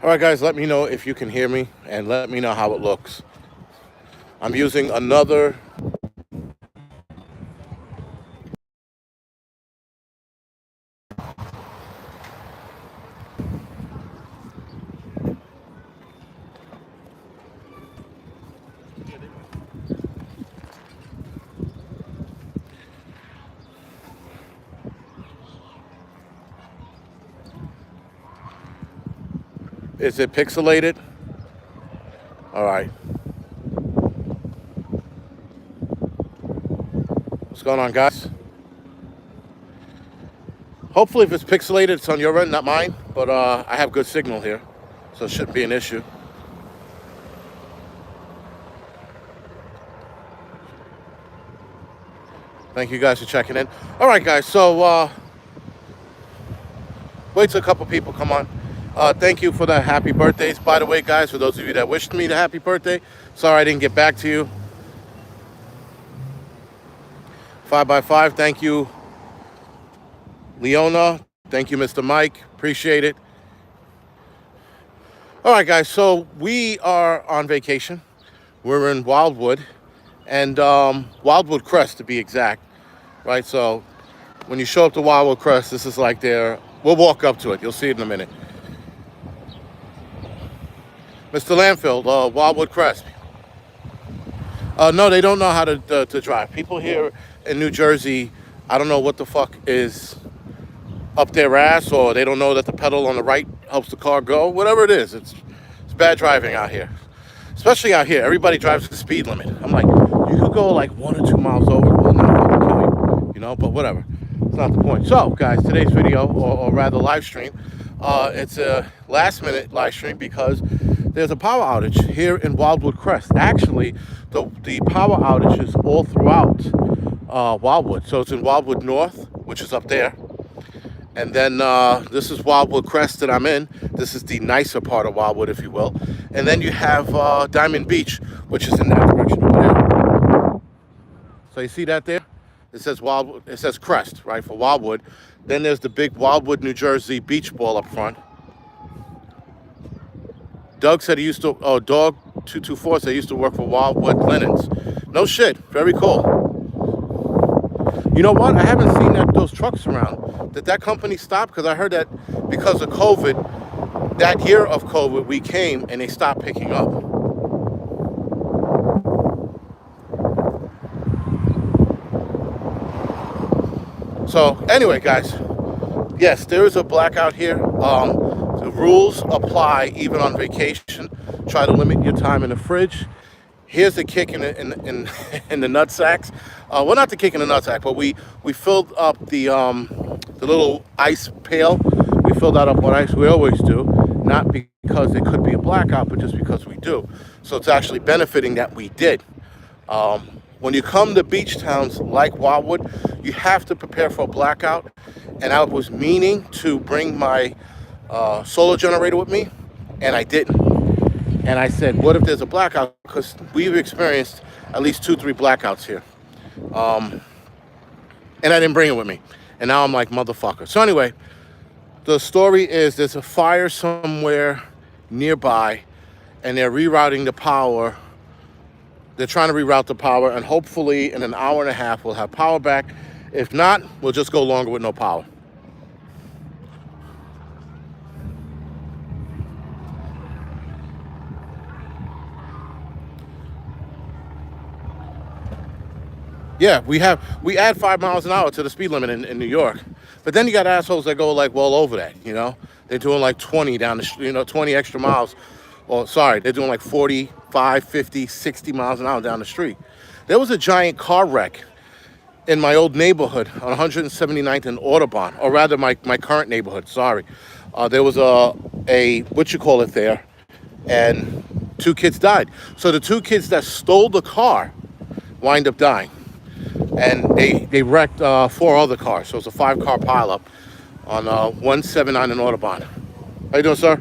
All right, guys, let me know if you can hear me and let me know how it looks. I'm using another. Is it pixelated? All right. What's going on, guys? Hopefully, if it's pixelated, it's on your end, not mine. But I have good signal here, so it shouldn't be an issue. Thank you guys for checking in. All right, guys. So wait till a couple people come on. Thank you for the happy birthdays, by the way, guys. For those of you that wished me the happy birthday, sorry I didn't get back to you. 5x5, thank you, Leona. Thank you, Mr. Mike. Appreciate it. All right, guys. So we are on vacation. We're in Wildwood, and Wildwood Crest to be exact, right? So when you show up to Wildwood Crest, this is like there. We'll walk up to it. You'll see it in a minute. Mr. Landfield, Wildwood Crest. No, they don't know how to drive. People here in New Jersey, I don't know what the fuck is up their ass, or they don't know that the pedal on the right helps the car go. Whatever it is, it's bad driving out here. Especially out here, everybody drives the speed limit. I'm like, you could go like 1 or 2 miles over, it will not fucking kill you, but whatever. It's not the point. So, guys, today's video, or rather live stream, it's a last-minute live stream because there's a power outage here in Wildwood Crest. Actually, the power outage is all throughout Wildwood. So it's in Wildwood North, which is up there. And then this is Wildwood Crest that I'm in. This is the nicer part of Wildwood, if you will. And then you have Diamond Beach, which is in that direction over there. So you see that there? It says Wildwood. It says Crest, right, for Wildwood. Then there's the big Wildwood, New Jersey beach ball up front. Doug said he used to, Dog 224 said he used to work for Wildwood Linens. No shit, very cool. You know what? I haven't seen those trucks around. Did that company stop? Because I heard that because of COVID, that year of COVID, we came and they stopped picking up. So anyway, guys, yes, there is a blackout here. The rules apply even on vacation. Try to limit your time in the fridge. Here's the kick in the nut sacks. Well, not the kick in the nut sack, but we filled up the little ice pail. We filled that up with ice. We always do, not because it could be a blackout, but just because we do. So it's actually benefiting that we did. When you come to beach towns like Wildwood, you have to prepare for a blackout. And I was meaning to bring my solar generator with me, and I didn't. And I said, what if there's a blackout? Because we've experienced at least 2-3 blackouts here. And I didn't bring it with me. And now I'm like, motherfucker. So anyway, the story is there's a fire somewhere nearby, and they're rerouting the power. They're trying to reroute the power, and hopefully in an hour and a half, we'll have power back. If not, we'll just go longer with no power. Yeah, we add 5 miles an hour to the speed limit in New York. But then you got assholes that go like well over that, They're doing like 20 down the 20 extra miles. Or sorry, they're doing like 45, 50, 60 miles an hour down the street. There was a giant car wreck in my old neighborhood on 179th and Audubon, or rather my current neighborhood, sorry. There was a what you call it there, and 2 kids died. So the 2 kids that stole the car wind up dying. And they wrecked 4 other cars. So it's a 5-car pileup on 179 in Audubon. How you doing, sir?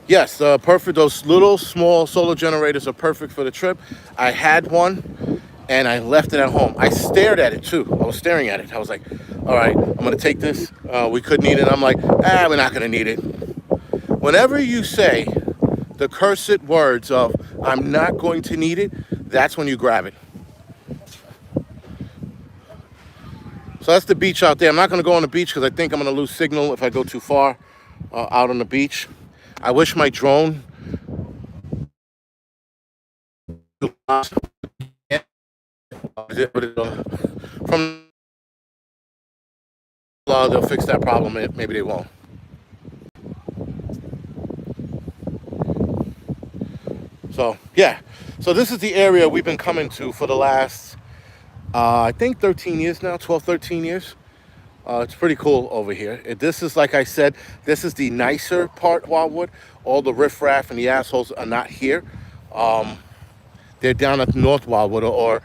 Yes, perfect. Those little small solar generators are perfect for the trip. I had one, and I left it at home. I stared at it too. I was staring at it. I was like, all right, I'm going to take this. We could need it. I'm like, we're not going to need it. Whenever you say the cursed words of, I'm not going to need it, that's when you grab it. So that's the beach out there. I'm not going to go on the beach because I think I'm going to lose signal if I go too far out on the beach. I wish my drone from they'll fix that problem. Maybe they won't. So yeah, so this is the area we've been coming to for the last I think 13 years now, 12, 13 years. It's pretty cool over here. This is, like I said, this is the nicer part of Wildwood. All the riffraff and the assholes are not here. They're down at North Wildwood or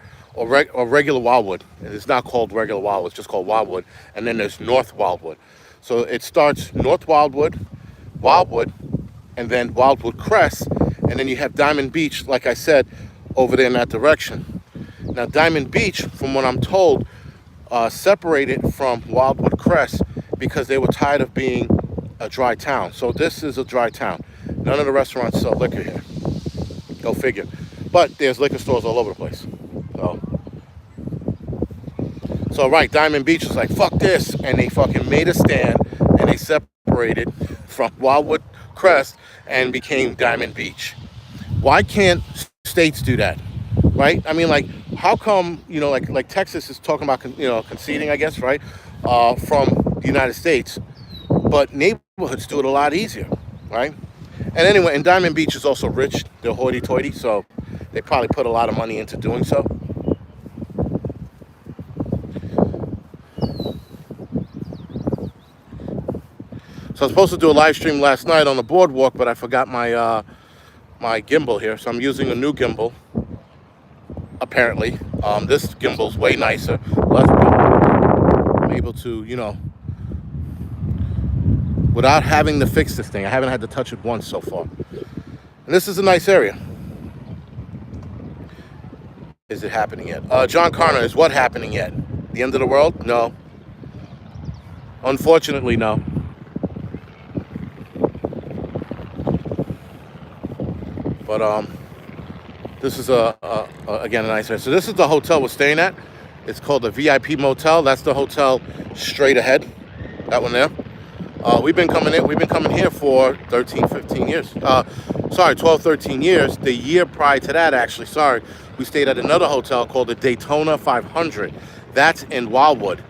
regular Wildwood. And it's not called regular Wildwood, it's just called Wildwood. And then there's North Wildwood. So it starts North Wildwood, and then Wildwood Crest. And then you have Diamond Beach, like I said, over there in that direction. Now, Diamond Beach, from what I'm told, separated from Wildwood Crest because they were tired of being a dry town. So this is a dry town. None of the restaurants sell liquor here. Go figure. But there's liquor stores all over the place. So right, Diamond Beach was like, fuck this. And they fucking made a stand and they separated from Wildwood Crest and became Diamond Beach. Why can't states do that? Right? I mean, like, how come, like Texas is talking about, conceding, I guess, right, from the United States, but neighborhoods do it a lot easier, right? And anyway, and Diamond Beach is also rich. They're hoity-toity, so they probably put a lot of money into doing so. So I was supposed to do a live stream last night on the boardwalk, but I forgot my my gimbal here, so I'm using a new gimbal. Apparently, this gimbal's way nicer, less powerful. I'm able to, without having to fix this thing. I haven't had to touch it once so far. And this is a nice area. Is it happening yet? John Connor, is what happening yet? The end of the world? No. Unfortunately, no. But this is again a nice area. So this is the hotel we're staying at. It's called the VIP Motel. That's the hotel straight ahead. That one there. We've been coming here for 13, 15 years. 12, 13 years. The year prior to that, actually, we stayed at another hotel called the Daytona 500. That's in Wildwood.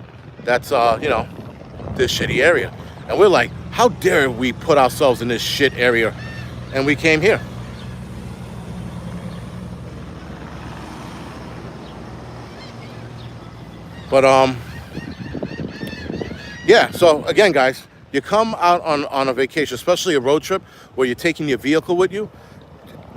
That's, this shitty area. And we're like, how dare we put ourselves in this shit area? And we came here. But, yeah, so again, guys, you come out on a vacation, especially a road trip where you're taking your vehicle with you,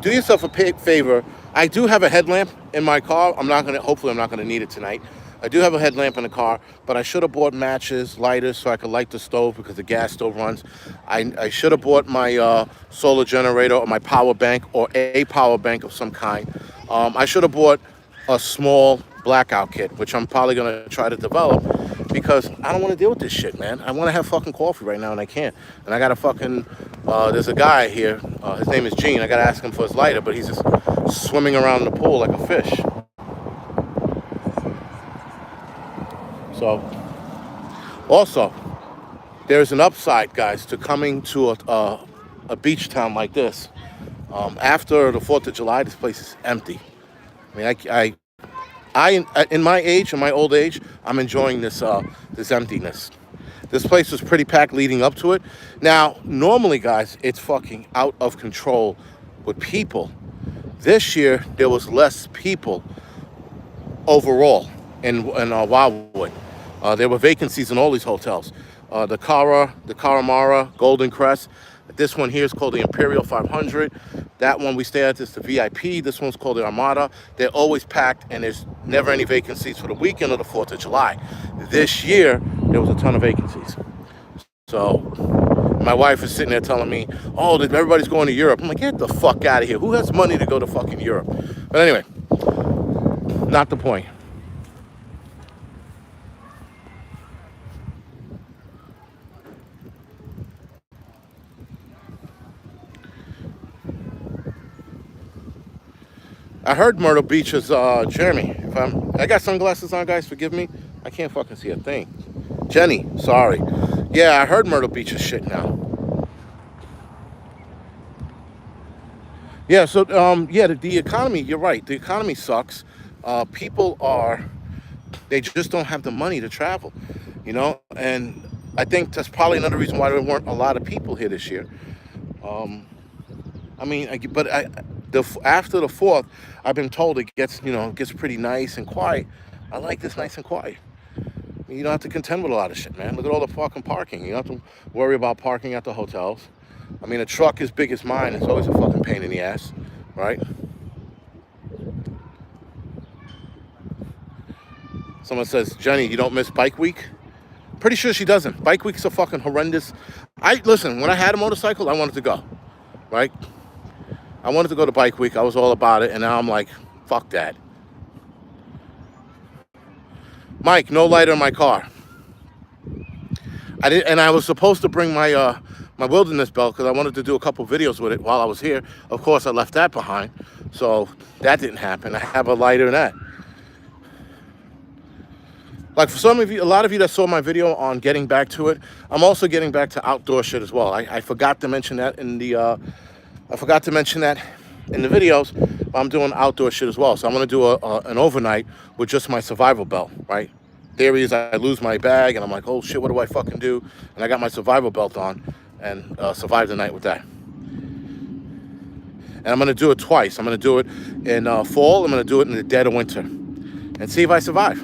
do yourself a favor. I do have a headlamp in my car. Hopefully I'm not gonna need it tonight. I do have a headlamp in the car, but I should have bought matches, lighters, so I could light the stove because the gas still runs. I should have bought my solar generator or my power bank or a power bank of some kind. I should have bought a small Blackout kit, which I'm probably gonna try to develop because I don't want to deal with this shit, man. I want to have fucking coffee right now and I can't. And I gotta fucking, there's a guy here, his name is Gene. I gotta ask him for his lighter, but he's just swimming around in the pool like a fish. So, also, there's an upside, guys, to coming to a beach town like this. After the 4th of July, this place is empty. I mean, I in my age, in my old age, I'm enjoying this emptiness. This place was pretty packed leading up to it. Now, normally, guys, it's fucking out of control with people. This year, there was less people overall in Wildwood. There were vacancies in all these hotels. The Caramara, Golden Crest. This one here is called the Imperial 500. That one we stay at is the VIP. This one's called the Armada. They're always packed, and there's never any vacancies for the weekend of the 4th of July. This year, there was a ton of vacancies. So my wife is sitting there telling me, oh, everybody's going to Europe. I'm like, get the fuck out of here. Who has money to go to fucking Europe? But anyway, not the point. I heard Myrtle Beach is Jeremy. I got sunglasses on, guys. Forgive me. I can't fucking see a thing. Jenny, sorry. Yeah, I heard Myrtle Beach is shit now. Yeah, so yeah, the economy. You're right. The economy sucks. People are, they just don't have the money to travel, and I think that's probably another reason why there weren't a lot of people here this year. Um, I mean, after the fourth, I've been told it gets pretty nice and quiet. I like this nice and quiet. You don't have to contend with a lot of shit, man. Look at all the fucking parking. You don't have to worry about parking at the hotels. I mean, a truck as big as mine is always a fucking pain in the ass, right? Someone says, Jenny, you don't miss Bike Week? Pretty sure she doesn't. Bike Week's a fucking horrendous. Listen, when I had a motorcycle, I wanted to go, right? I wanted to go to Bike Week. I was all about it, and now I'm like, fuck that. Mike, no lighter in my car. I was supposed to bring my my wilderness belt because I wanted to do a couple videos with it while I was here. Of course, I left that behind, so that didn't happen. I have a lighter in that. Like for some of you, a lot of you that saw my video on getting back to it, I'm also getting back to outdoor shit as well. I forgot to mention that in the videos, but I'm doing outdoor shit as well. So I'm gonna do an overnight with just my survival belt, right? Theory is I lose my bag and I'm like, oh shit, what do I fucking do? And I got my survival belt on and survive the night with that. And I'm gonna do it twice. I'm gonna do it in fall. I'm gonna do it in the dead of winter, and see if I survive.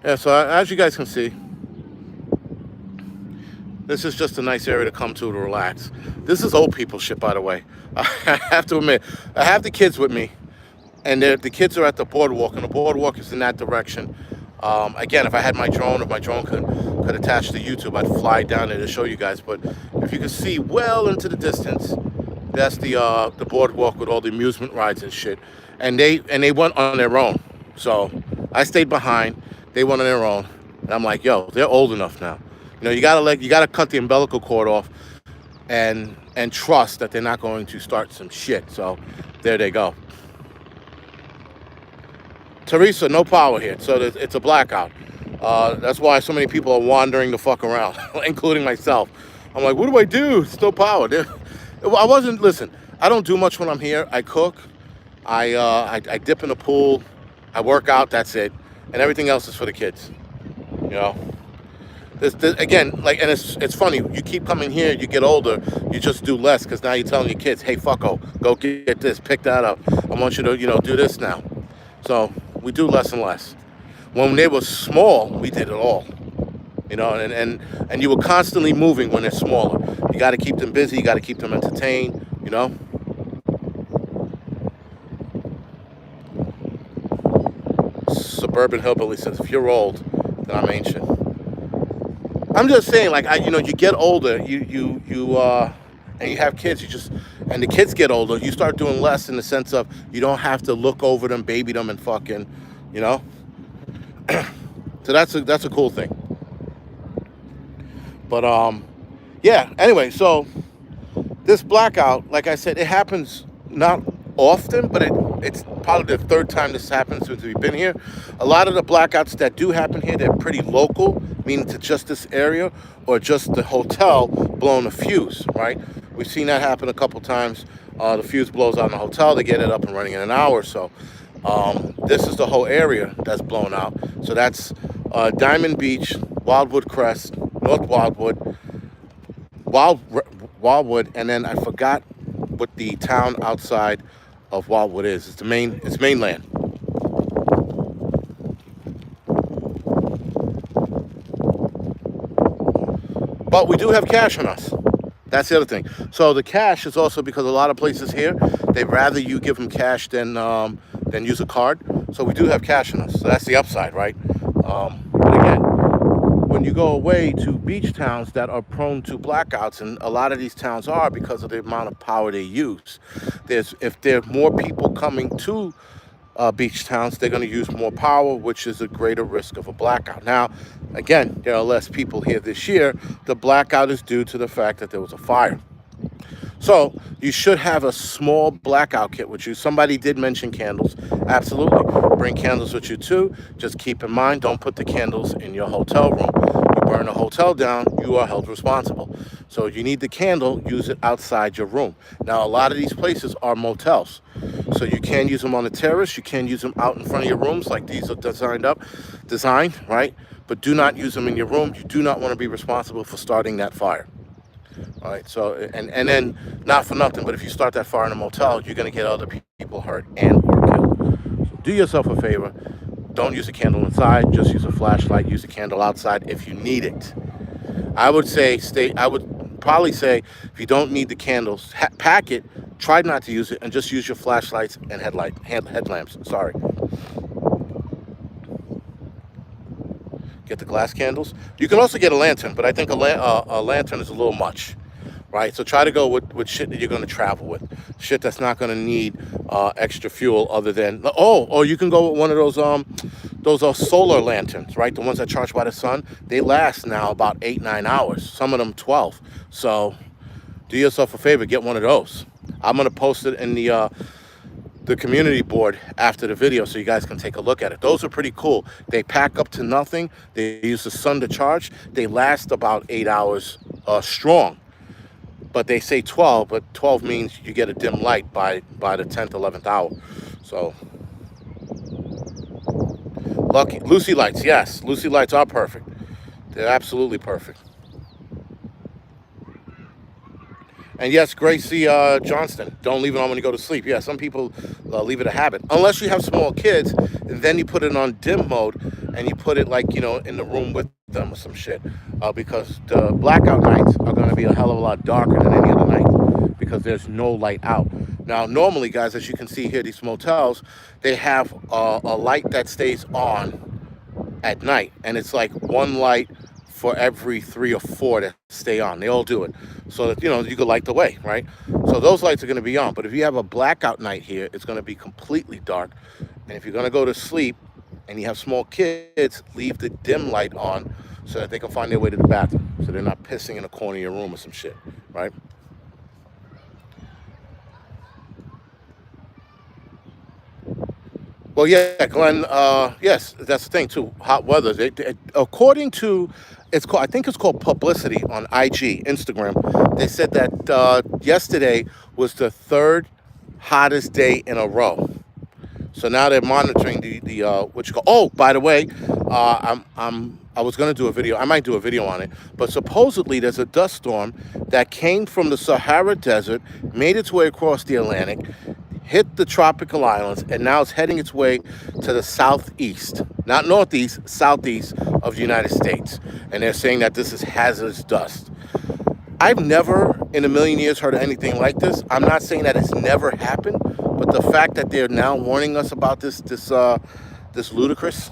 Yeah, so as you guys can see, this is just a nice area to come to relax. This is old people shit, by the way. I have to admit, I have the kids with me, and the kids are at the boardwalk, and the boardwalk is in that direction. Again, if I had my drone, if my drone could attach to YouTube, I'd fly down there to show you guys. But if you can see well into the distance, that's the boardwalk with all the amusement rides and shit. And they went on their own. So I stayed behind. They went on their own. And I'm like, yo, they're old enough now. You gotta cut the umbilical cord off and trust that they're not going to start some shit. So there they go. Teresa, no power here, so it's a blackout. That's why so many people are wandering the fuck around, including myself. I'm like, what do I do? It's no power. Listen, I don't do much when I'm here. I cook, I dip in the pool, I work out, that's it. And everything else is for the kids, Again, and it's funny, you keep coming here, you get older, you just do less, because now you're telling your kids, hey, fucko, go get this, pick that up. I want you to, do this now. So we do less and less. When they were small, we did it all. And you were constantly moving when they're smaller. You got to keep them busy, you got to keep them entertained, Suburban Hillbilly says, if you're old, then I'm ancient. I'm just saying, you get older, you and you have kids, and the kids get older, you start doing less in the sense of you don't have to look over them, baby them, and fucking, So that's a cool thing. But yeah. Anyway, so this blackout, like I said, it happens not often, but it's probably the third time this happens since we've been here. A lot of the blackouts that do happen here, they're pretty local, meaning to just this area or just the hotel blowing a fuse, right? We've seen that happen a couple times. The fuse blows out in the hotel, they get it up and running in an hour or so. This is the whole area that's blown out. So that's Diamond Beach, Wildwood Crest, North Wildwood, Wildwood, and then I forgot what the town outside of Wildwood is. It's mainland. But we do have cash on us. That's the other thing. So the cash is also because a lot of places here, they'd rather you give them cash than use a card. So we do have cash on us. So that's the upside, right? But again, when you go away to beach towns that are prone to blackouts, and a lot of these towns are because of the amount of power they use, if there are more people coming to beach towns, they're going to use more power, which is a greater risk of a blackout. Now, again, there are less people here this year. The blackout is due to the fact that there was a fire. So you should have a small blackout kit with you. Somebody did mention candles. Absolutely. Bring candles with you too. Just keep in mind, don't put the candles in your hotel room. You burn a hotel down, you are held responsible. So you need the candle, use it outside your room. Now, a lot of these places are motels. So you can use them on the terrace. You can use them out in front of your rooms like these are designed, right? But do not use them in your room. You do not want to be responsible for starting that fire. All right, so, and then, not for nothing, but if you start that fire in a motel, you're going to get other people hurt and or killed. So do yourself a favor. Don't use a candle inside. Just use a flashlight. Use a candle outside if you need it. I would probably say if you don't need the candles, pack it. Try not to use it and just use your flashlights and headlamps. Sorry. Get the glass candles. You can also get a lantern, but I think a lantern is a little much, right? So try to go with shit that you're going to travel with, shit that's not going to need extra fuel other than, or you can go with one of those solar lanterns, right? The ones that charge by the sun. They last now about 8-9 hours, some of them 12. So do yourself a favor, get one of those. I'm going to post it in the community board after the video so you guys can take a look at it. Those are pretty cool. They pack up to nothing. They use the sun to charge. They last about 8 hours strong. But they say 12, but 12 means you get a dim light by the 10th, 11th hour. So, lucky. Lucy lights, yes. Lucy lights are perfect. They're absolutely perfect. And yes, Gracie Johnston, don't leave it on when you go to sleep. Yeah, some people leave it a habit. Unless you have small kids, and then you put it on dim mode, and you put it like, in the room with them or some shit. Because the blackout nights are going to be a hell of a lot darker than any other night because there's no light out. Now, normally, guys, as you can see here, these motels, they have a light that stays on at night. And it's like one light for every 3 or 4 that stay on. They all do it so that you could light the way, right? So those lights are going to be on. But if you have a blackout night here, it's going to be completely dark. And if you're going to go to sleep and you have small kids, leave the dim light on so that they can find their way to the bathroom, so they're not pissing in a corner of your room or some shit, right? Well, yeah, Glenn. Yes, that's the thing too. Hot weather. According to, I think it's called publicity on IG, Instagram. They said that yesterday was the 3rd hottest day in a row. So now they're monitoring the what you call. Oh, by the way, I was gonna do a video. I might do a video on it. But supposedly there's a dust storm that came from the Sahara Desert, made its way across the Atlantic, hit the tropical islands, and now it's heading its way to the southeast, not northeast, southeast of the United States. And they're saying that this is hazardous dust. I've never in a million years heard of anything like this. I'm not saying that it's never happened, but the fact that they're now warning us about this ludicrous,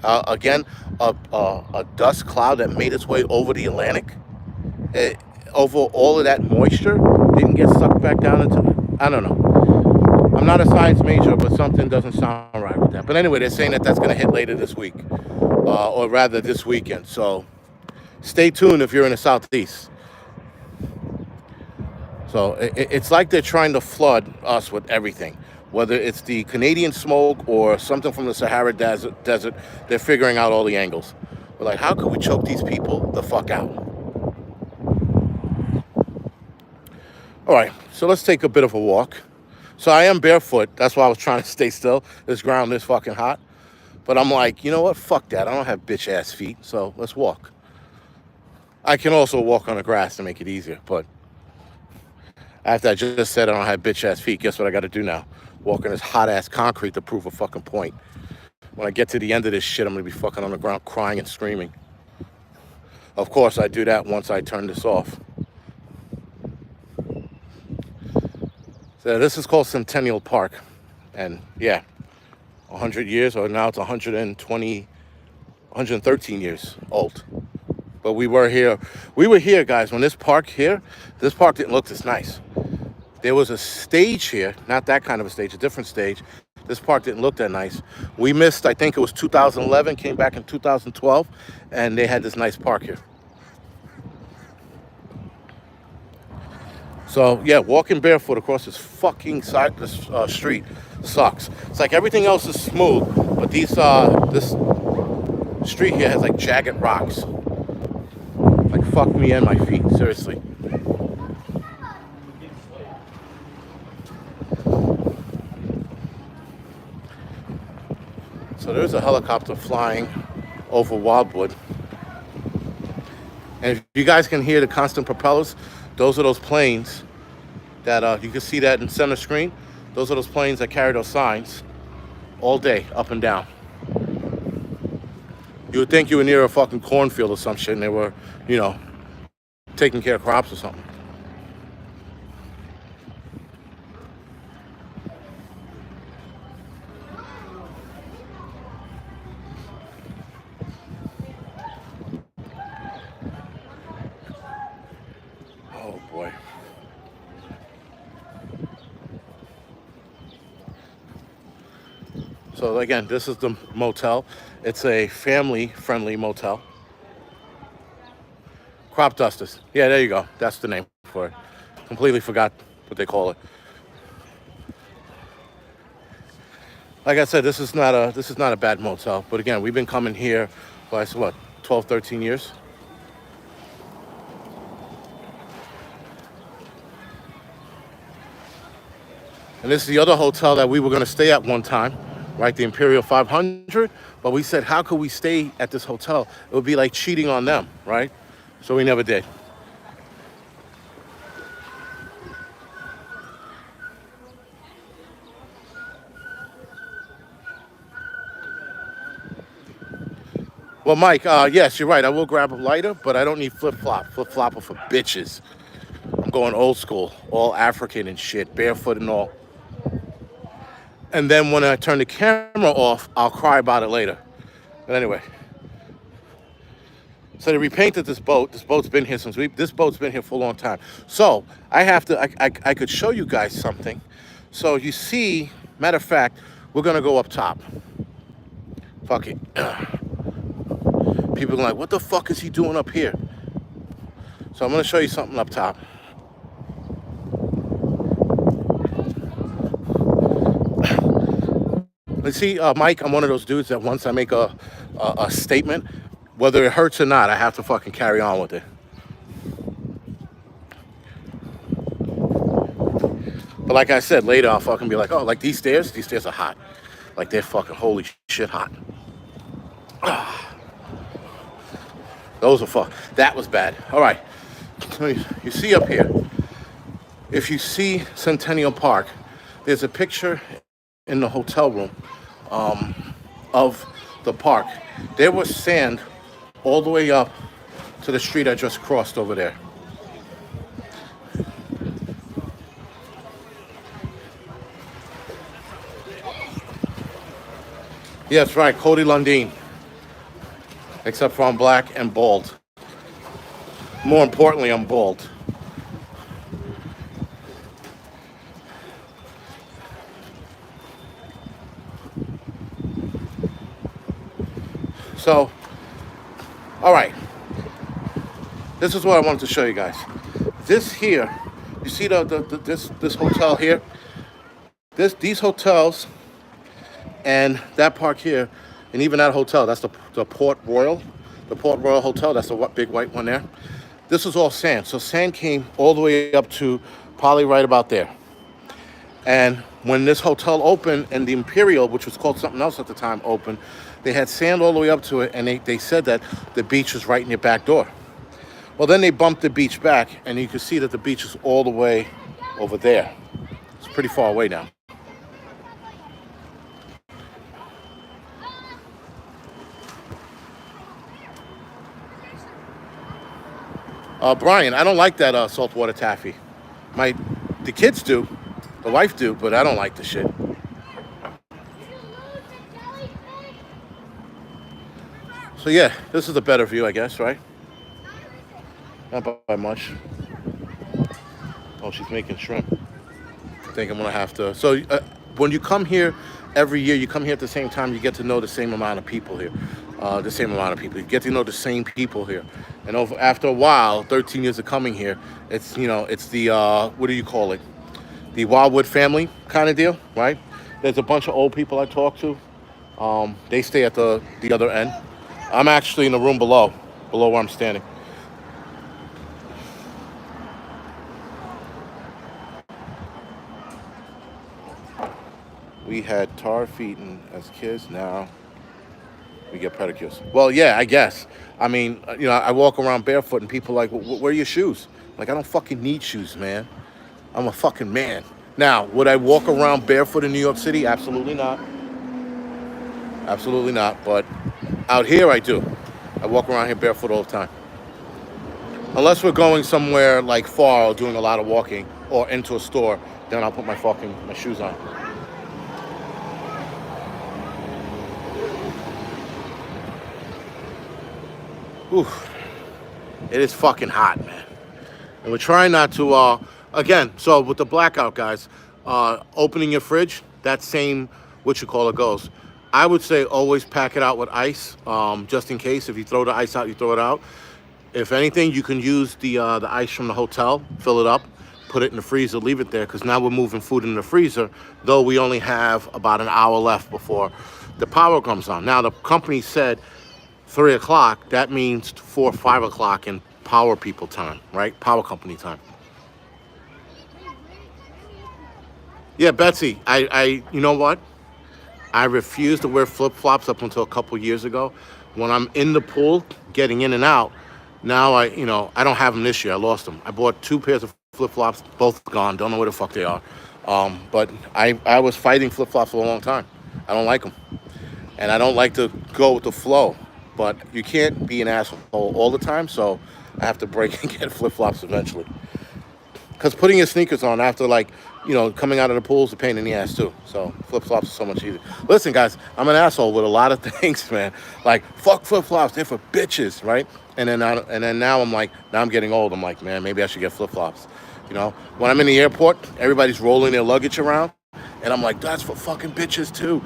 again, a dust cloud that made its way over the Atlantic, over all of that moisture, didn't get sucked back down into it. I don't know. I'm not a science major, but something doesn't sound right with that. But anyway, they're saying that that's going to hit later this week, or rather this weekend. So stay tuned if you're in the southeast. So it's like they're trying to flood us with everything. Whether it's the Canadian smoke or something from the Sahara Desert, they're figuring out all the angles. We're like, how could we choke these people the fuck out? All right, so let's take a bit of a walk. So I am barefoot. That's why I was trying to stay still. This ground is fucking hot. But I'm like, you know what? Fuck that. I don't have bitch-ass feet, so let's walk. I can also walk on the grass to make it easier, but after I just said I don't have bitch-ass feet, guess what I got to do now? Walk on this hot-ass concrete to prove a fucking point. When I get to the end of this shit, I'm going to be fucking on the ground crying and screaming. Of course, I do that once I turn this off. So this is called Centennial Park. And yeah, 100 years, or now it's 113 years old. But we were here. We were here, guys, when this park didn't look this nice. There was a stage here, not that kind of a stage, a different stage. This park didn't look that nice. We missed, I think it was 2011, came back in 2012, and they had this nice park here. So yeah, walking barefoot across this fucking street sucks. It's like everything else is smooth, but this street here has like jagged rocks. Like fuck me and my feet, seriously. So there's a helicopter flying over Wildwood. And if you guys can hear the constant propellers, those are those planes that you can see that in center screen. Those are those planes that carry those signs all day, up and down. You would think you were near a fucking cornfield or some shit and they were, you know, taking care of crops or something. Oh boy. So again, this is the motel. It's a family-friendly motel. Crop dusters. Yeah, there you go. That's the name for it. Completely forgot what they call it. Like I said, this is not a bad motel. But again, we've been coming here for what, 12, 13 years. And this is the other hotel that we were going to stay at one time, right? The Imperial 500. But we said, how could we stay at this hotel? It would be like cheating on them, right? So we never did. Well, Mike, yes, you're right. I will grab a lighter, but I don't need flip-flop. Flip-flopper for bitches. I'm going old school, all African and shit, barefoot and all. And then when I turn the camera off, I'll cry about it later. But anyway. So they repainted this boat. This boat's been here this boat's been here for a long time. So I could show you guys something. So you see, matter of fact, we're gonna go up top. Fuck it. People are like, what the fuck is he doing up here? So I'm gonna show you something up top. Let's see, Mike, I'm one of those dudes that once I make a statement, whether it hurts or not, I have to fucking carry on with it. But like I said, later I'll fucking be like, oh, like these stairs are hot. Like they're fucking holy shit hot. Those are fuck. That was bad. All right. So you see up here, if you see Centennial Park, there's a picture in the hotel room of the park. There was sand all the way up to the street I just crossed over there. Yeah, that's right, Cody Lundeen. Except for I'm black and bald. More importantly, I'm bald. So, all right. This is what I wanted to show you guys. This here, you see this hotel here? These hotels and that park here, and even that hotel, that's the Port Royal. The Port Royal Hotel, that's the big white one there. This is all sand. So sand came all the way up to probably right about there. And when this hotel opened and the Imperial, which was called something else at the time, opened, they had sand all the way up to it, and they said that the beach was right in your back door. Well, then they bumped the beach back, and you can see that the beach is all the way over there. It's pretty far away now. Brian, I don't like that saltwater taffy. The kids do, the wife do, but I don't like the shit. So yeah, this is a better view, I guess, right? Not by much. Oh, she's making shrimp. I think I'm gonna have to. So when you come here every year, you come here at the same time. You get to know the same amount of people here. The same amount of people. You get to know the same people here. And over after a while, 13 years of coming here, it's it's the what do you call it? The Wildwood family kind of deal, right? There's a bunch of old people I talk to. They stay at the other end. I'm actually in the room below where I'm standing. We had tar feet as kids. Now we get pedicures. Well, yeah, I guess. I mean, I walk around barefoot and people are like, where are your shoes? Like, I don't fucking need shoes, man. I'm a fucking man. Now, would I walk around barefoot in New York City? Absolutely not. Absolutely not. But out here, I do. I walk around here barefoot all the time. Unless we're going somewhere like far or doing a lot of walking or into a store, then I'll put my shoes on. Whew. It is fucking hot, man. And we're trying not to, again, so with the blackout, guys, opening your fridge, that same, what you call it, goes. I would say always pack it out with ice, just in case. If you throw the ice out, you throw it out. If anything, you can use the ice from the hotel, fill it up, put it in the freezer, leave it there, because now we're moving food in the freezer, though we only have about an hour left before the power comes on. Now, the company said 3 o'clock, that means 4 or 5 o'clock in power people time, right? Power company time. Yeah, Betsy, you know what? I refused to wear flip-flops up until a couple years ago. When I'm in the pool, getting in and out, now I don't have them this year. I lost them. I bought 2 pairs of flip-flops, both gone. Don't know where the fuck they are. But I was fighting flip-flops for a long time. I don't like them. And I don't like to go with the flow. But you can't be an asshole all the time, so I have to break and get flip-flops eventually. Because putting your sneakers on after, coming out of the pool is a pain in the ass, too. So flip-flops are so much easier. Listen, guys, I'm an asshole with a lot of things, man. Like, fuck flip-flops. They're for bitches, right? And then now I'm like, now I'm getting old. I'm like, man, maybe I should get flip-flops. When I'm in the airport, everybody's rolling their luggage around. And I'm like, that's for fucking bitches, too.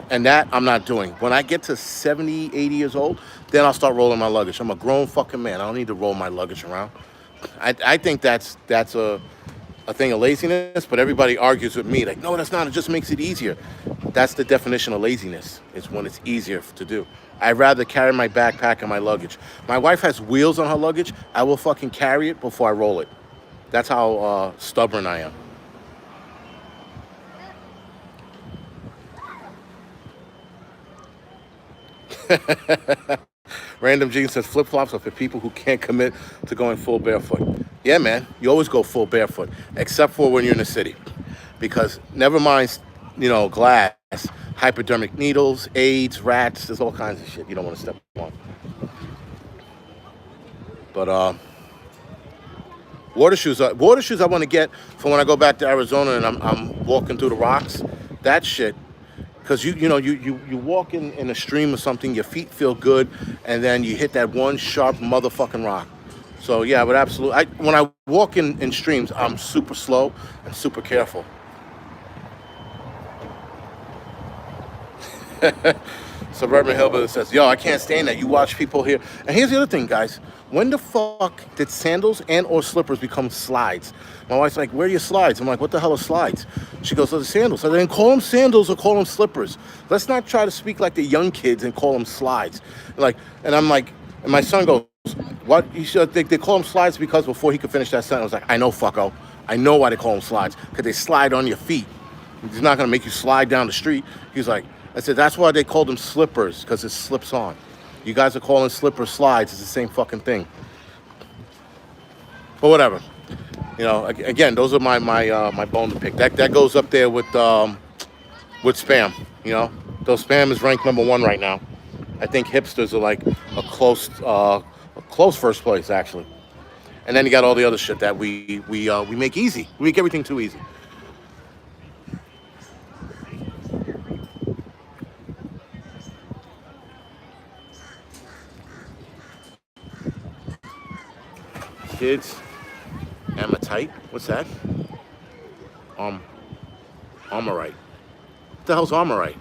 And that I'm not doing. When I get to 70, 80 years old, then I'll start rolling my luggage. I'm a grown fucking man. I don't need to roll my luggage around. I think that's a thing of laziness, but everybody argues with me. Like, no, that's not. It just makes it easier. That's the definition of laziness. It's when it's easier to do. I'd rather carry my backpack and my luggage. My wife has wheels on her luggage. I will fucking carry it before I roll it. That's how stubborn I am. Random Jeans says flip-flops are for people who can't commit to going full barefoot. Yeah, man, you always go full barefoot, except for when you're in the city. Because never mind, glass, hypodermic needles, AIDS, rats, there's all kinds of shit you don't want to step on. But water shoes I want to get for when I go back to Arizona and I'm walking through the rocks. That shit. Because you walk in a stream or something, your feet feel good, and then you hit that one sharp motherfucking rock. So yeah, but absolutely. When I walk in streams, I'm super slow and super careful. Suburban Hillbilly says, yo, I can't stand that. You watch people here. And here's the other thing, guys. When the fuck did sandals and or slippers become slides? My wife's like, where are your slides? I'm like, what the hell are slides? She goes, oh, the sandals. I then call them sandals or call them slippers. Let's not try to speak like the young kids and call them slides. And I'm like, and my son goes, what? They call them slides because before he could finish that sentence, I was like, I know, fucko. I know why they call them slides. Because they slide on your feet. It's not going to make you slide down the street. He's like, I said, that's why they call them slippers, because it slips on. You guys are calling slippers slides. It's the same fucking thing. But whatever. Again, those are my bone to pick. That goes up there with spam. Those spam is ranked #1 right now. I think hipsters are like a close first place, actually. And then you got all the other shit that we make easy. We make everything too easy. kids. Ametite? What's that? Um, Armorite. What the hell's Armorite?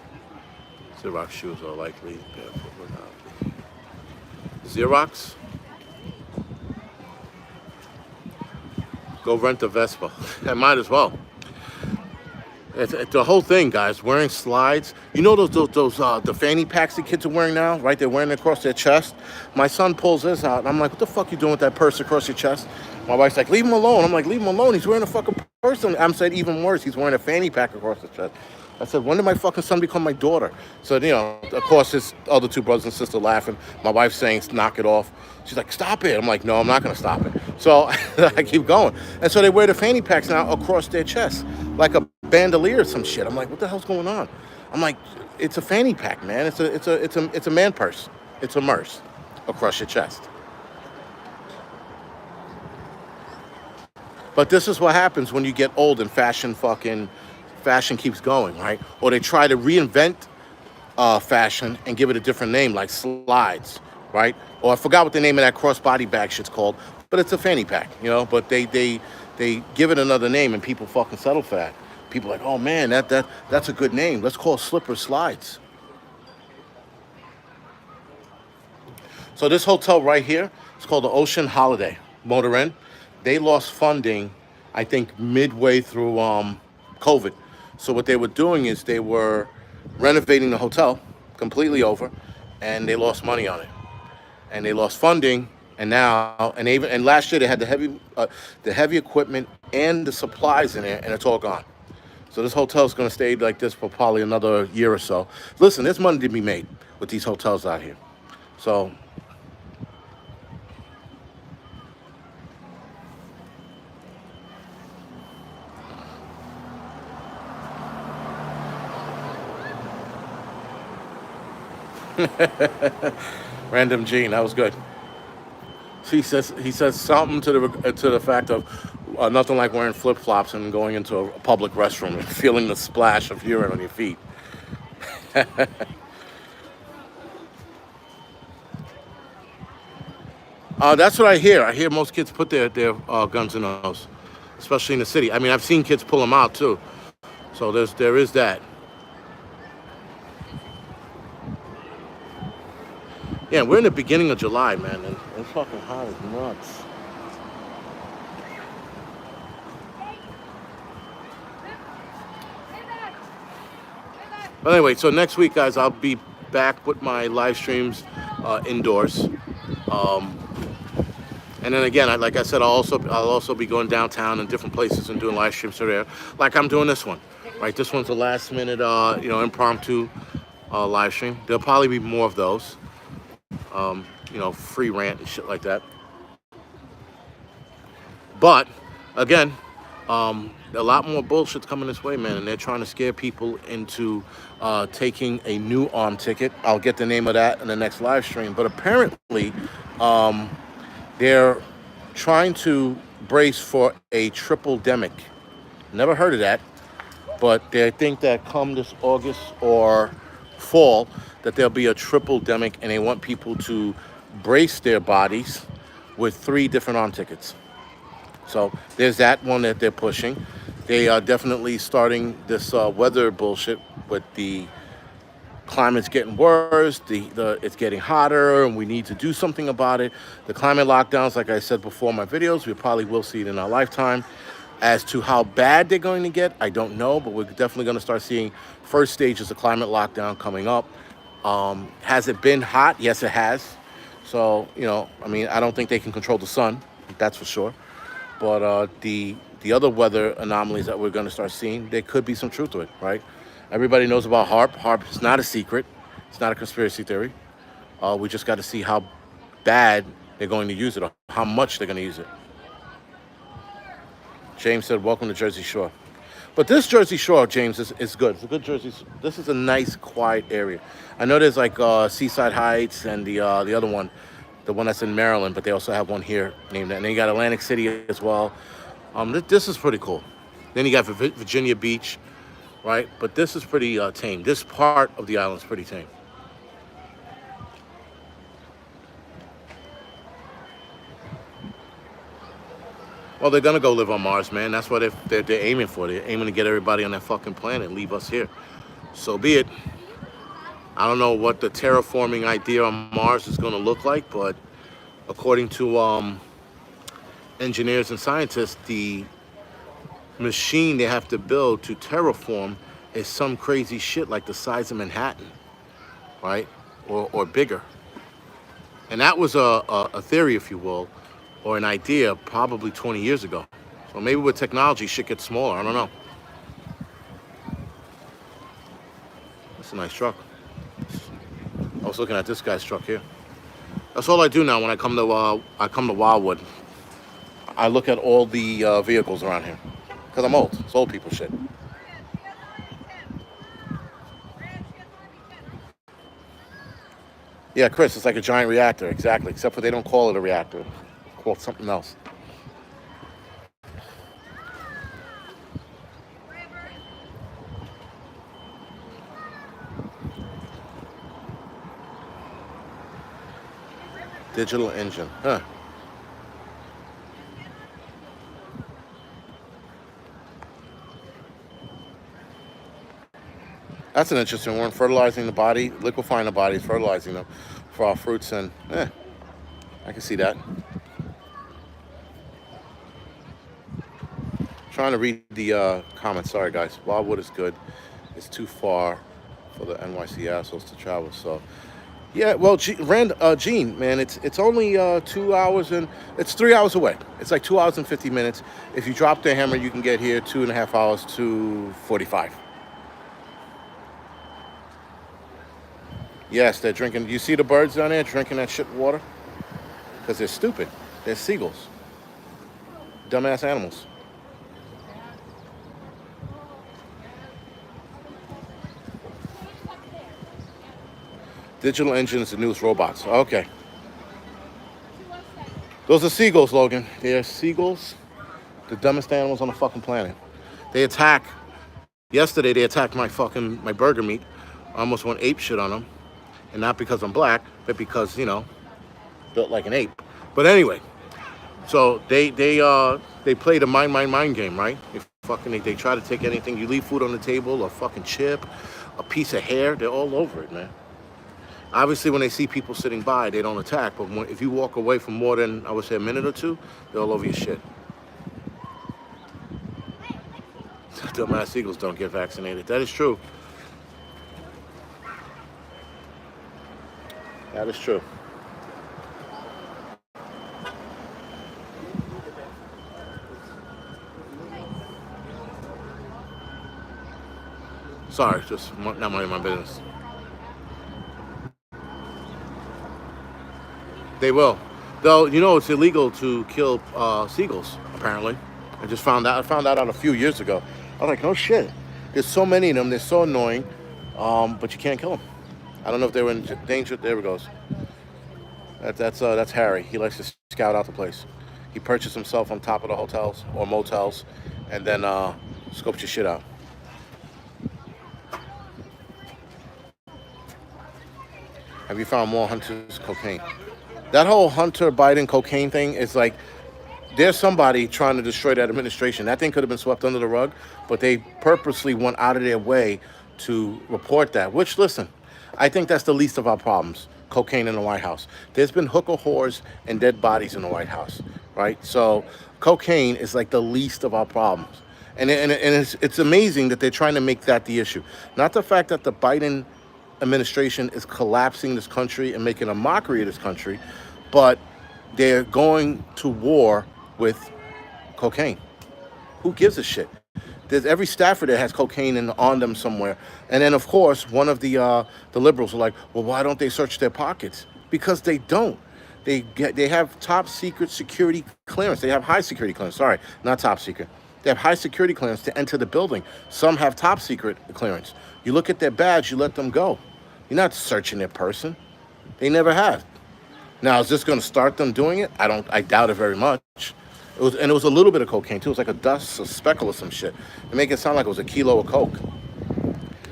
Xerox shoes are likely barefoot without. Xerox? Go rent a Vespa. I might as well. It's the whole thing, guys. Wearing slides. You know those the fanny packs the kids are wearing now, right? They're wearing it across their chest. My son pulls this out, and I'm like, "What the fuck you doing with that purse across your chest?" My wife's like, "Leave him alone." I'm like, "Leave him alone. He's wearing a fucking purse." I'm saying even worse. He's wearing a fanny pack across his chest. I said, "When did my fucking son become my daughter?" So of course, his other two brothers and sister laughing. My wife's saying, "Knock it off." She's like, "Stop it." I'm like, "No, I'm not gonna stop it." So I keep going, and so they wear the fanny packs now across their chest, like a bandolier or some shit. I'm like, what the hell's going on? I'm like, it's a fanny pack, man. It's a man purse. It's a merce across your chest. But this is what happens when you get old and fashion keeps going, right? Or they try to reinvent fashion and give it a different name, like slides, right? Or I forgot what the name of that crossbody bag shit's called, but it's a fanny pack, But they give it another name and people fucking settle for that. People are like, oh man, that's a good name. Let's call slippers slides. So this hotel right here, it's called the Ocean Holiday Motor Inn. They lost funding, I think, midway through COVID. So what they were doing is they were renovating the hotel completely over, and they lost money on it, and they lost funding. And now, and last year they had the heavy equipment and the supplies in there, and it's all gone. So this hotel is going to stay like this for probably another year or so. Listen, there's money to be made with these hotels out here. So Random Gene, that was good. He says something to the fact of nothing like wearing flip flops and going into a public restroom and feeling the splash of urine on your feet. That's what I hear. I hear most kids put their guns in those, especially in the city. I mean, I've seen kids pull them out too. So there is that. Yeah, we're in the beginning of July, man, and it's fucking hot as nuts. But anyway, so next week, guys, I'll be back with my live streams indoors. And then again, like I said, I'll also be going downtown and different places and doing live streams there, like I'm doing this one. Right, this one's a last minute, impromptu live stream. There'll probably be more of those. Free rant and shit like that. But again, a lot more bullshit's coming this way, man, and they're trying to scare people into taking a new arm ticket. I'll get the name of that in the next live stream. But apparently, they're trying to brace for a triple-demic. Never heard of that, but they think that come this August or fall, that there'll be a triple-demic, and they want people to brace their bodies with 3 different arm tickets. So there's that one that they're pushing. They are definitely starting this weather bullshit with the climate's getting worse, it's getting hotter, and we need to do something about it. The climate lockdowns, like I said before in my videos, we probably will see it in our lifetime. As to how bad they're going to get, I don't know, but we're definitely going to start seeing first stages of climate lockdown coming up. Has it been hot? Yes, it has. So, I don't think they can control the sun, that's for sure. But the other weather anomalies that we're going to start seeing, there could be some truth to it, right? Everybody knows about HARP. HARP is not a secret. It's not a conspiracy theory. We just got to see how bad they're going to use it or how much they're going to use it. James said, welcome to Jersey Shore. But this Jersey Shore, James, is good. It's a good Jersey. This is a nice, quiet area. I know there's like Seaside Heights and the other one, the one that's in Maryland, but they also have one here named that. And then you got Atlantic City as well. This is pretty cool. Then you got Virginia Beach, right? But this is pretty tame. This part of the island is pretty tame. Well, they're gonna go live on Mars, man. That's what they're aiming for. They're aiming to get everybody on that fucking planet and leave us here. So be it. I don't know what the terraforming idea on Mars is gonna look like, but according to engineers and scientists, the machine they have to build to terraform is some crazy shit like the size of Manhattan, right? Or bigger. And that was a theory, if you will, or an idea probably 20 years ago. So maybe with technology, shit gets smaller. I don't know. That's a nice truck. I was looking at this guy's truck here. That's all I do now when I come to Wildwood. I look at all the vehicles around here because I'm old. It's old people shit. Yeah, Chris, it's like a giant reactor, exactly. Except for they don't call it a reactor. It's called something else. Digital engine, huh? That's an interesting one. Fertilizing the body, liquefying the body, fertilizing them for our fruits, and I can see that. Trying to read the comments. Sorry, guys. Wildwood is good. It's too far for the NYC assholes to travel. So, yeah. Well, Gene, man, it's only 2 hours and it's 3 hours away. It's like 2 hours and 50 minutes. If you drop the hammer, you can get here 2.5 hours to 45. Yes, they're drinking. You see the birds down there drinking that shit water? Because they're stupid. They're seagulls. Dumbass animals. Digital engine is the newest robots. Okay. Those are seagulls, Logan. They are seagulls. The dumbest animals on the fucking planet. They attack. Yesterday, they attacked my burger meat. I almost went ape shit on them. And not because I'm black, but because, built like an ape. But anyway, so they play the mind game, right? They try to take anything. You leave food on the table, a fucking chip, a piece of hair, they're all over it, man. Obviously, when they see people sitting by, they don't attack. But if you walk away for more than, I would say, a minute or two, they're all over your shit. Dumbass eagles don't get vaccinated. That is true. That is true. Sorry, just not minding my business. They will. Though, it's illegal to kill seagulls, apparently. I found that out a few years ago. I was like, no shit. There's so many of them. They're so annoying, but you can't kill them. I don't know if they were in danger. There it goes. That's Harry. He likes to scout out the place. He purchased himself on top of the hotels or motels, and then scoped your shit out. Have you found more hunters cocaine? That whole Hunter Biden cocaine thing is like, there's somebody trying to destroy that administration. That thing could have been swept under the rug, but they purposely went out of their way to report that. Which, listen, I think that's the least of our problems. Cocaine in the White House. There's been hooker whores and dead bodies in the White House, right? So cocaine is like the least of our problems. And it's amazing that they're trying to make that the issue. Not the fact that the Biden administration is collapsing this country and making a mockery of this country, but they're going to war with cocaine. Who gives a shit? There's every staffer that has cocaine on them somewhere. And then, of course, one of the liberals are like, well, why don't they search their pockets? Because they don't. They have top secret security clearance. They have high security clearance. Sorry, not top secret. They have high security clearance to enter the building. Some have top secret clearance. You look at their badge, you let them go. You're not searching their person. They never have. Now, is this going to start them doing it? I doubt it very much. It was a little bit of cocaine too. It was like a speckle or some shit. They make it sound like it was a kilo of coke.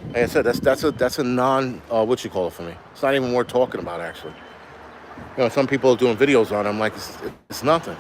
Like I said, that's a non what you call it for me. It's not even worth talking about actually. Some people are doing videos on it. I'm like, it's nothing.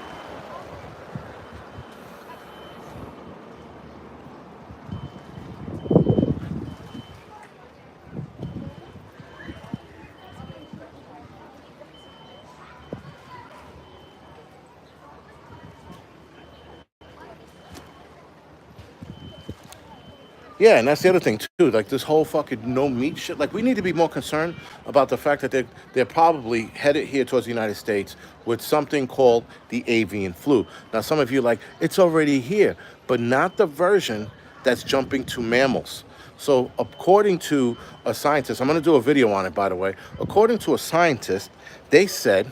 Yeah, and that's the other thing too. Like this whole fucking no meat shit. Like we need to be more concerned about the fact that they're probably headed here towards the United States with something called the avian flu. Now some of you are like it's already here, but not the version that's jumping to mammals. So according to a scientist, I'm going to do a video on it by the way. According to a scientist, they said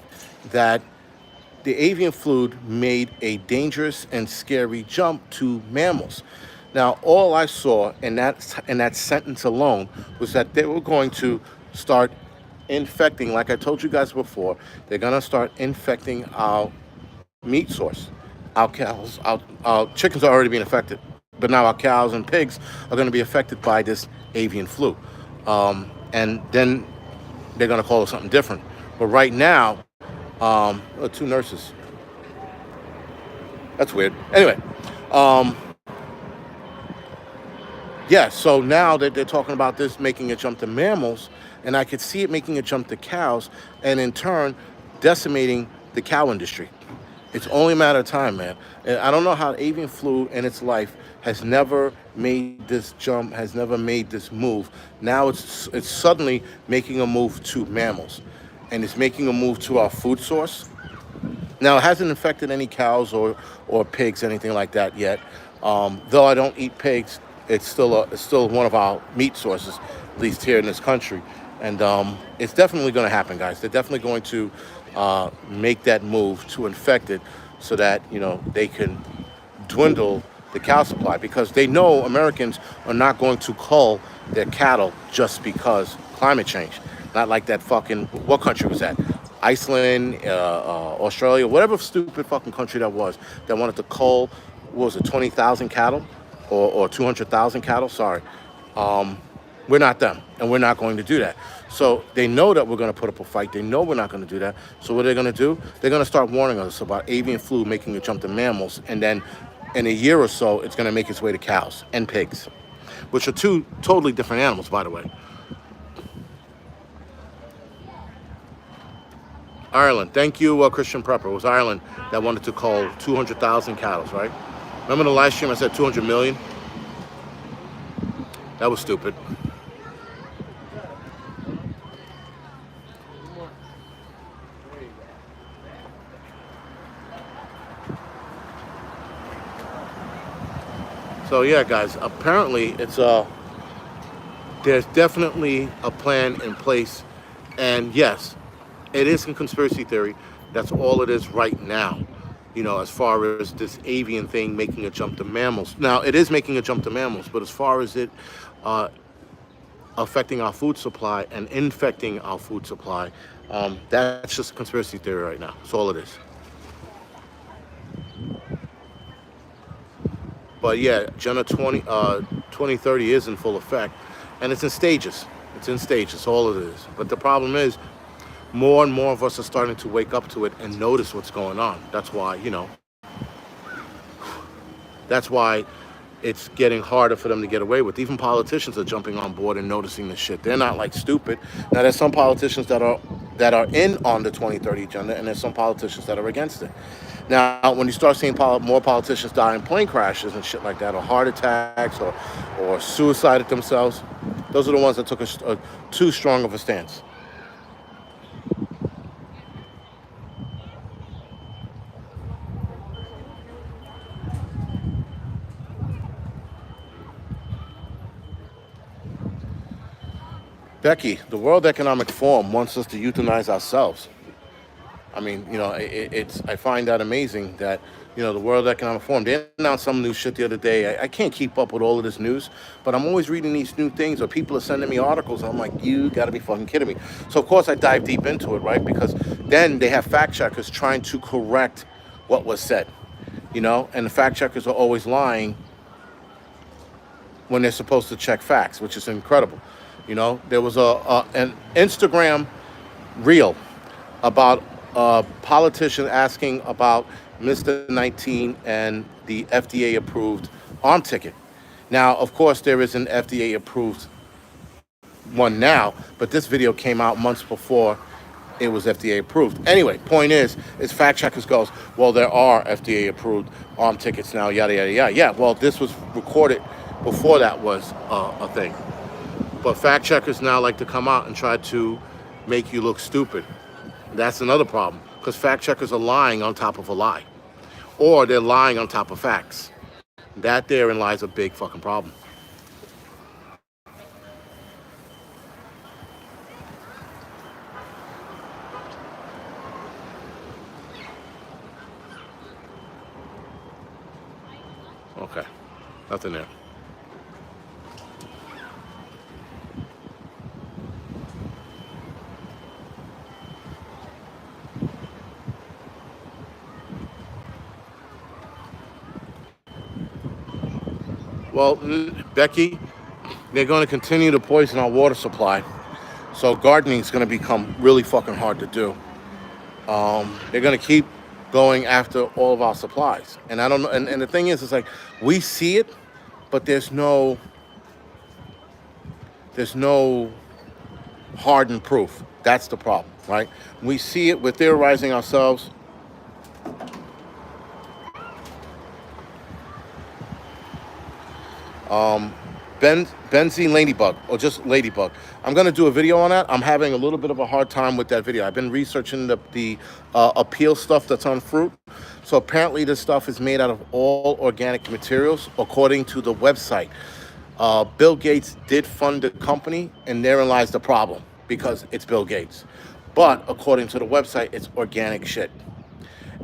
that the avian flu made a dangerous and scary jump to mammals. Now, all I saw in that sentence alone was that they were going to start infecting, like I told you guys before, they're going to start infecting our meat source. Our cows, our chickens are already being affected, but now our cows and pigs are going to be affected by this avian flu. And then they're going to call it something different. But right now, two nurses. That's weird. Anyway, um, yeah, so now that they're talking about this making a jump to mammals, and I could see it making a jump to cows, and in turn, decimating the cow industry. It's only a matter of time, man. And I don't know how avian flu in its life has never made this jump, has never made this move. Now it's suddenly making a move to mammals, and it's making a move to our food source. Now, it hasn't infected any cows or pigs, anything like that yet. Though I don't eat pigs, it's still one of our meat sources, at least here in this country. And it's definitely going to happen, guys. They're definitely going to make that move to infect it so that, they can dwindle the cow supply because they know Americans are not going to cull their cattle just because climate change. Not like that fucking, what country was that? Iceland, Australia, whatever stupid fucking country that was that wanted to cull, what was it, 20,000 cattle or 200,000 cattle? Sorry. We're not them, and we're not going to do that. So they know that we're going to put up a fight. They know we're not going to do that. So what are they going to do? They're going to start warning us about avian flu making a jump to mammals, and then in a year or so, it's going to make its way to cows and pigs, which are two totally different animals, by the way. Ireland. Thank you, Christian Prepper. It was Ireland that wanted to cull 200,000 cattle, right? Remember the live stream I said 200 million? That was stupid. So yeah, guys, apparently there's definitely a plan in place, and yes, it is a conspiracy theory. That's all it is right now. As far as this avian thing making a jump to mammals. Now, it is making a jump to mammals, but as far as it affecting our food supply and infecting our food supply, that's just a conspiracy theory right now. That's all it is. But yeah, Agenda 2030 is in full effect, and it's in stages. It's in stages, all it is. But the problem is, more and more of us are starting to wake up to it and notice what's going on. That's why, that's why it's getting harder for them to get away with. Even politicians are jumping on board and noticing this shit. They're not like stupid. Now there's some politicians that are in on the 2030 agenda, and there's some politicians that are against it. Now, when you start seeing more politicians die in plane crashes and shit like that, or heart attacks, or suicided themselves, those are the ones that took a too strong of a stance. Becky, the World Economic Forum wants us to euthanize ourselves. I mean, I find that amazing that, the World Economic Forum, they announced some new shit the other day. I can't keep up with all of this news, but I'm always reading these new things, or people are sending me articles, and I'm like, you gotta be fucking kidding me. So, of course, I dive deep into it, right? Because then they have fact checkers trying to correct what was said, and the fact checkers are always lying when they're supposed to check facts, which is incredible. There was an Instagram reel about a politician asking about Mr. 19 and the FDA-approved arm ticket. Now, of course, there is an FDA-approved one now, but this video came out months before it was FDA approved. Anyway, point is fact checkers goes, well, there are FDA approved arm tickets now, yada, yada, yada. Yeah, well, this was recorded before that was a thing. But fact checkers now like to come out and try to make you look stupid. That's another problem because fact checkers are lying on top of a lie, or they're lying on top of facts. That therein lies a big fucking problem. Okay, nothing there. Well, Becky, they're going to continue to poison our water supply. So gardening is going to become really fucking hard to do. They're going to keep going after all of our supplies. And I don't know. And the thing is, it's like we see it, but there's no hardened proof. That's the problem, right? We see it. We're theorizing ourselves. Benzene ladybug, or just ladybug. I'm gonna do a video on that. I'm having a little bit of a hard time with that video. I've been researching the appeal stuff that's on fruit. So apparently this stuff is made out of all organic materials, according to the website. Bill Gates did fund the company, and therein lies the problem because it's Bill Gates. But according to the website, it's organic shit.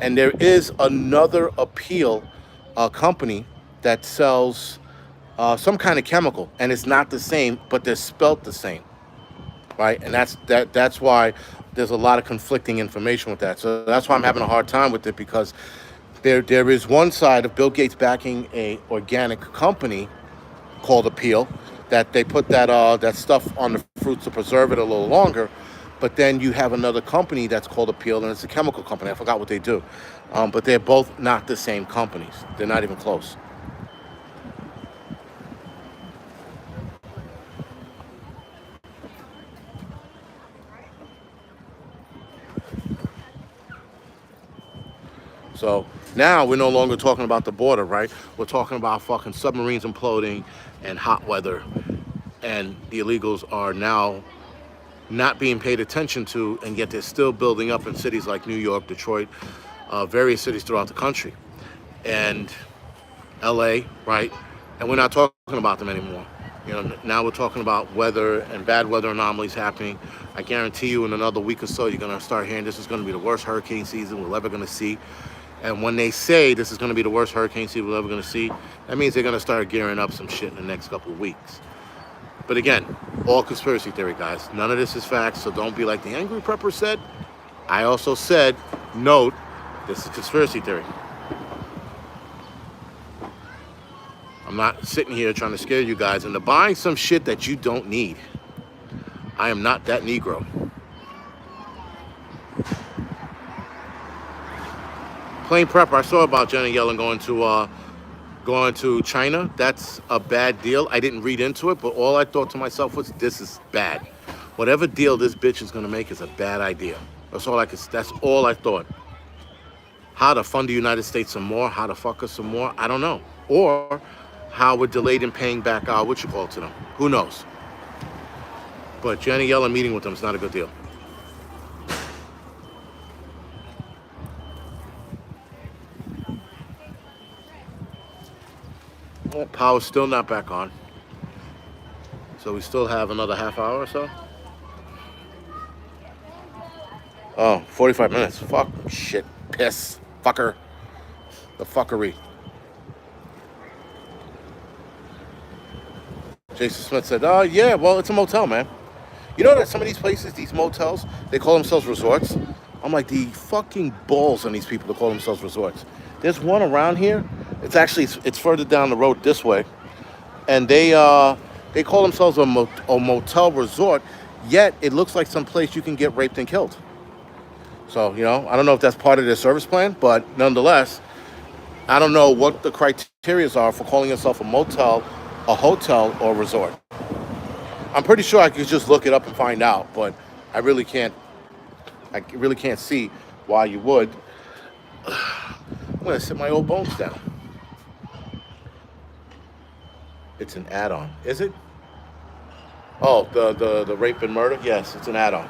And there is another appeal company that sells some kind of chemical, and it's not the same, but they're spelt the same, right? And that's why there's a lot of conflicting information with that. So that's why I'm having a hard time with it because there is one side of Bill Gates backing a organic company called Appeal that they put that stuff on the fruits to preserve it a little longer. But then you have another company that's called Appeal, and it's a chemical company. I forgot what they do, but they're both not the same companies. They're not even close. So now we're no longer talking about the border, right? We're talking about fucking submarines imploding and hot weather. And the illegals are now not being paid attention to, and yet they're still building up in cities like New York, Detroit, various cities throughout the country. And LA, right? And we're not talking about them anymore. You know, now we're talking about weather and bad weather anomalies happening. I guarantee you in another week or so, you're going to start hearing this is going to be the worst hurricane season we're ever going to see. And when they say this is going to be the worst hurricane season we're ever going to see, that means they're going to start gearing up some shit in the next couple of weeks. But again, all conspiracy theory, guys. None of this is facts, so don't be like the Angryprepper said. I also said, note, this is conspiracy theory. I'm not sitting here trying to scare you guys into buying some shit that you don't need. I am not that Negro. Plain Prepper, I saw about Janet Yellen going to China. That's a bad deal. I didn't read into it, but all I thought to myself was, this is bad. Whatever deal this bitch is gonna make is a bad idea. That's all I thought. How to fund the United States some more, how to fuck us some more, I don't know. Or how we're delayed in paying back our what you call to them. Who knows? But Janet Yellen meeting with them is not a good deal. Well, power's still not back on. So we still have another half hour or so. Oh, 45 minutes. Fuck, shit, piss, fucker. The fuckery. Jason Smith said, oh, yeah, well, it's a motel, man. You know that some of these places, these motels, they call themselves resorts? I'm like, the fucking balls on these people to call themselves resorts. There's one around here. It's further down the road this way. And they call themselves a motel resort, yet it looks like some place you can get raped and killed. So, you know, I don't know if that's part of their service plan, but nonetheless, I don't know what the criteria are for calling yourself a motel, a hotel, or a resort. I'm pretty sure I could just look it up and find out, but I really can't see why you would. I'm gonna sit my old bones down. It's an add-on. Is it? Oh, the rape and murder? Yes, it's an add-on.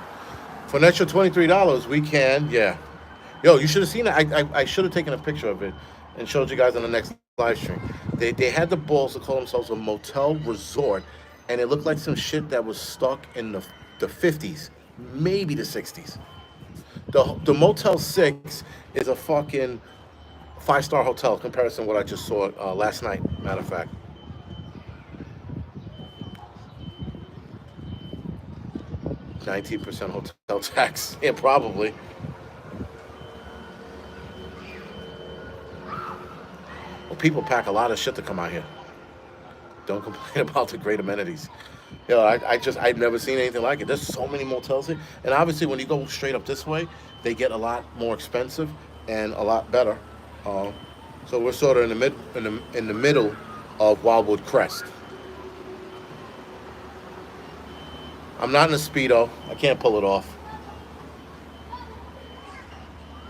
For an extra $23, we can, yeah. Yo, you should have seen it. I should have taken a picture of it and showed you guys on the next live stream. They had the balls to call themselves a motel resort, and it looked like some shit that was stuck in the 50s, maybe the 60s. The Motel 6 is a fucking five-star hotel comparison to what I just saw last night, matter of fact. 19% hotel tax. Yeah, probably. Well, people pack a lot of shit to come out here. Don't complain about the great amenities. I've never seen anything like it. There's so many motels here, and obviously when you go straight up this way, they get a lot more expensive and a lot better. Uh, so we're sort of in the middle of Wildwood Crest. I'm not in a speedo. I can't pull it off.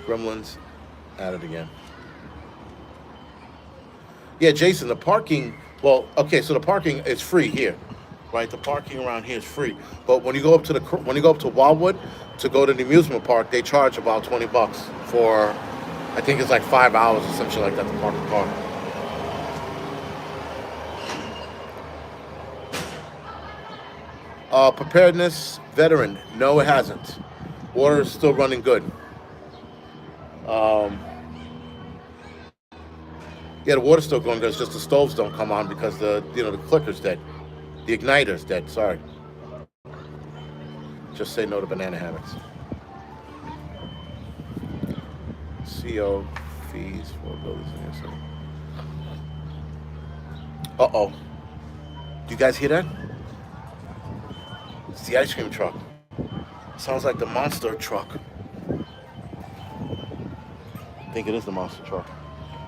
Gremlins at it again. Yeah, Jason, the parking. Well, okay, so the parking is free here, right? The parking around here is free. But when you go up to Wildwood to go to the amusement park, they charge about $20 for, I think it's like 5 hours or something like that to park the car. Preparedness veteran. No, it hasn't. Water is still running good. Um, yeah, the water's still going good. It's just the stoves don't come on because the clicker's dead. The igniter's dead. Sorry. Just say no to banana hammocks. CO fees for buildings in your city. Uh-oh. Do you guys hear that? It's the ice cream truck. Sounds like the monster truck. I think it is the monster truck.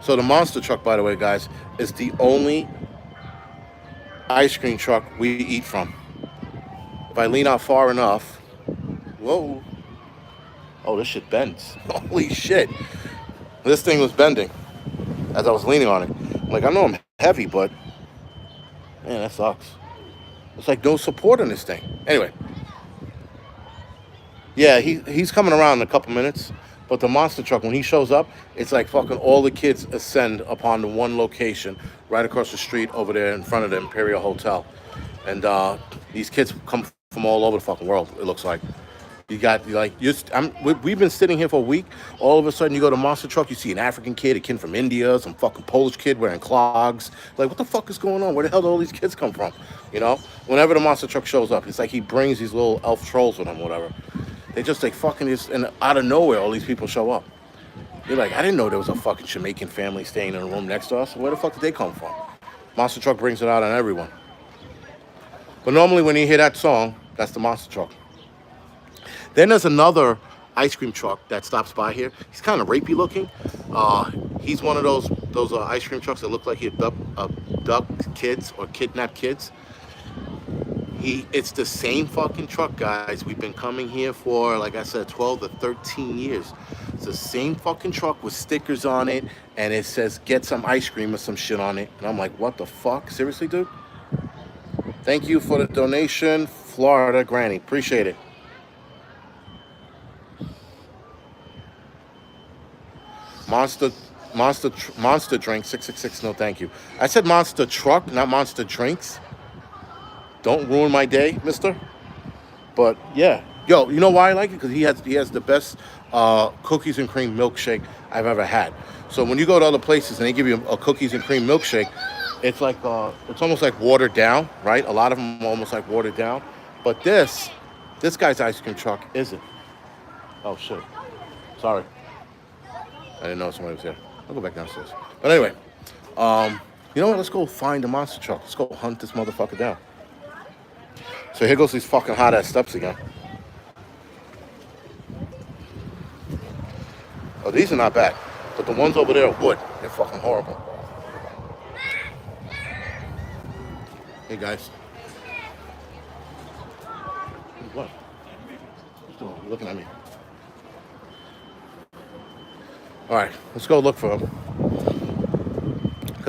So the monster truck, by the way, guys, is the only ice cream truck we eat from. If I lean out far enough, whoa. Oh, this shit bends. Holy shit. This thing was bending as I was leaning on it. Like, I know I'm heavy, but man, that sucks. It's like no support on this thing. Anyway. Yeah, he's coming around in a couple minutes. But the monster truck, when he shows up, it's like fucking all the kids ascend upon the one location right across the street over there in front of the Imperial Hotel. And these kids come from all over the fucking world, it looks like. You got, we've been sitting here for a week. All of a sudden, you go to Monster Truck, you see an African kid, a kid from India, some fucking Polish kid wearing clogs. Like, what the fuck is going on? Where the hell do all these kids come from? You know? Whenever the Monster Truck shows up, it's like he brings these little elf trolls with him, whatever. They just like fucking just, and out of nowhere, all these people show up. You're like, I didn't know there was a fucking Jamaican family staying in a room next to us. Where the fuck did they come from? Monster Truck brings it out on everyone. But normally when you hear that song, that's the Monster Truck. Then there's another ice cream truck that stops by here. He's kind of rapey looking. He's one of those ice cream trucks that look like he abduct kids or kidnap kids. It's the same fucking truck, guys. We've been coming here for, like I said, 12 to 13 years. It's the same fucking truck with stickers on it, and it says, get some ice cream or some shit on it. And I'm like, what the fuck? Seriously, dude? Thank you for the donation, Florida Granny. Appreciate it. Monster drink, 666, no thank you. I said monster truck, not monster drinks. Don't ruin my day, mister. But yeah, yo, you know why I like it? Because he has the best cookies and cream milkshake I've ever had. So when you go to other places and they give you a cookies and cream milkshake, it's like it's almost like watered down, right? A lot of them are almost like watered down. But this guy's ice cream truck isn't. Oh shit, sorry. I didn't know somebody was there. I'll go back downstairs. But anyway, you know what? Let's go find the monster truck. Let's go hunt this motherfucker down. So here goes these fucking hot ass steps again. Oh, these are not bad. But the ones over there are wood. They're fucking horrible. Hey guys. What? What you looking at me? Alright, let's go look for him. Because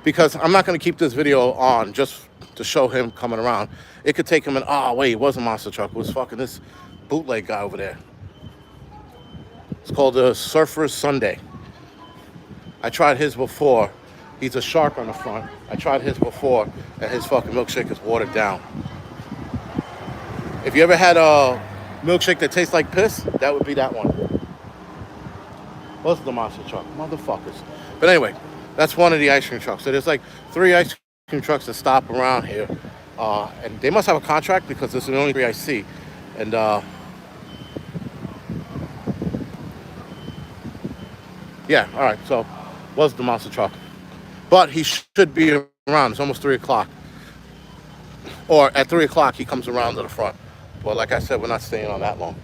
Because I'm not going to keep this video on just to show him coming around. It could take him oh wait, it wasn't a monster truck. It was fucking this bootleg guy over there. It's called the Surfer's Sunday. I tried his before. He's a shark on the front. I tried his before, and his fucking milkshake is watered down. If you ever had a milkshake that tastes like piss, that would be that one. What's the monster truck? Motherfuckers. But anyway, that's one of the ice cream trucks. So there's like 3 ice cream trucks that stop around here. And they must have a contract because this is the only 3 I see. And yeah, all right, so was the monster truck. But he should be around. It's almost 3 o'clock. Or at 3 o'clock, he comes around to the front. But like I said, we're not staying on that long.